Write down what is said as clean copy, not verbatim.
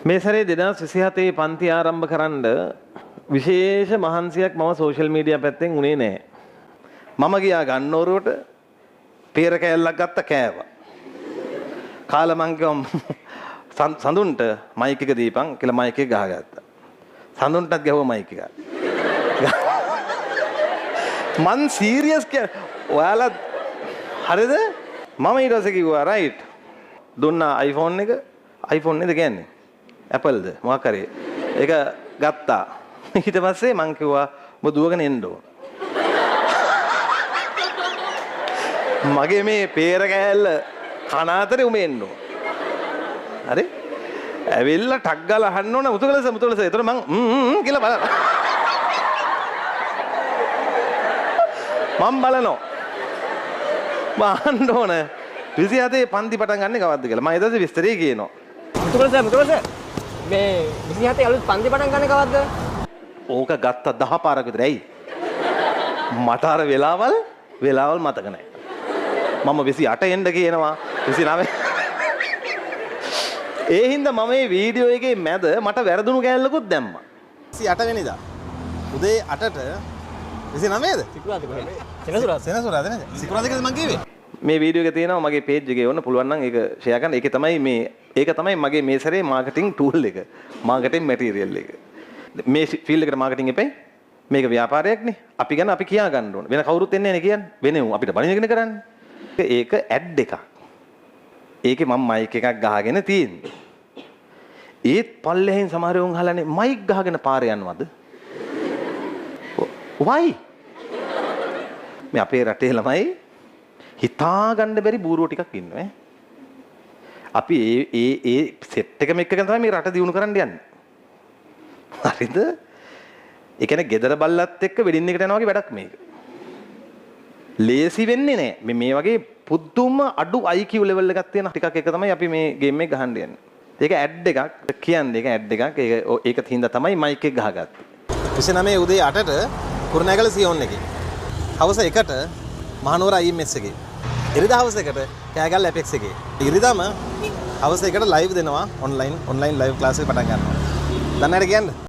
මේ සැරේ 2027 පන්ති ආරම්භ කරන්න විශේෂ මහන්සියක් මම සෝෂල් මීඩියා පැත්තෙන් උනේ නැහැ. මම ගියා ගන්නෝරුවට පේර කෑල්ලක් ගත්ත කෑවා. කාලා මං කිව්වා සඳුන්ට මයික් එක දීපන් කියලා මයික් එක ගහගත්තා. සඳුන්ටත් ගැහුවා මයික් එක. මං සීරියස් ඔයාලා හරිද? මම ඊට පස්සේ කිව්වා රයිට්. දුන්නා iPhone එක. iPhone නේද කියන්නේ? Apple ද මොකක් හරි. ඒක ගත්තා. ඊට පස්සේ මං කිව්වා ඔබ දුවගෙන එන්න ඕන. මගේ මේ පේර කෑල්ල කන අතරේ උඹ එන්න ඕන. හරි? ඇවිල්ලා ටක් ගාලා අහන්න ඕන මුතුකලස. ඒතර මං කියලා බලනවා. මම බලනවා. බාන්න ඕන 27 පන්ති පටන් ගන්න කවද්ද කියලා. මම ඊට පස්සේ විස්තරේ කියනවා. මුතුකලස මේ 27 අලුත් පන්ති පටන් ගන්න කවද්ද? ඕක ගත්ත 10 පාරක් විතර. ඇයි? මට අර වෙලාවල් මතක නැහැ. මම 28 එන්න කියනවා 29. ඒ හින්දා මම මේ වීඩියෝ එකේ මැද මට වැරදුණු කෑල්ලකුත් දැම්මා. 28 වෙනිදා. උදේ 8ට 29ද? සෙනසුරාද නේද? සිකුරාද කියලා මං කිව්වේ. මේ වීඩියෝ එක තියෙනවා මගේ පේජ් එකේ ඕන්න පුළුවන් නම් ඒක ෂෙයා කරන්න. ඒක තමයි මගේ මේ සැරේ මාකටිං ටූල් එක. මාකටිං මැටීරියල් එක. මේ ෆීල්ඩ් එකට මාකටිං එපේ. මේක ව්‍යාපාරයක්නේ. අපි ගැන අපි කියා ගන්න ඕන. වෙන කවුරුත් එන්නේ නැහැ කියන්නේ. වෙනේ අපිට බණිනගෙන කරන්නේ. ඒක ඇඩ් එකක්. ඒකේ මම මයික් එකක් ගහගෙන තියෙන්නේ. ඒත් පල්ලෙහෙන් සමහර උන් අහලානේ මයික් ගහගෙන පාරේ යනවද? why? මේ අපේ රටේ ළමයි හිතා ගන්න බැරි බූරුවෝ ටිකක් ඉන්නවා ඈ. අපි ඒ සෙට් එකම එක්කගෙන තමයි මේ රට දියුණු කරන්න යන්නේ. හරිද? ඒ කියන්නේ gedara බල්ලත් එක්ක වෙඩින් එකට යනවා වගේ වැඩක් මේක. ලේසි වෙන්නේ නැහැ. මේ වගේ පුදුම අඩු IQ level එකක් තියෙන ටිකක් එක තමයි අපි මේ ගේම් එක ගහන්න යන්නේ. ඒක ඇඩ් එකක් කියන්නේ ඒක ඇඩ් එකක්. ඒක තින්දා තමයි මයික් එක ගහගත්තේ. 29 උදේ 8ට කුරුණෑගල සියොන් එකේ. හවස 1ට මහනුවර IMS එකේ. ඉරිදා හවස 1ට කෑගල්ල Apex එකේ. ඉරිදාම හවස 1ට ලයිව් දෙනවා ඔන්ලයින් ලයිව් ක්ලාස් එක පටන් ගන්නවා. දන්නවද කියන්නේ?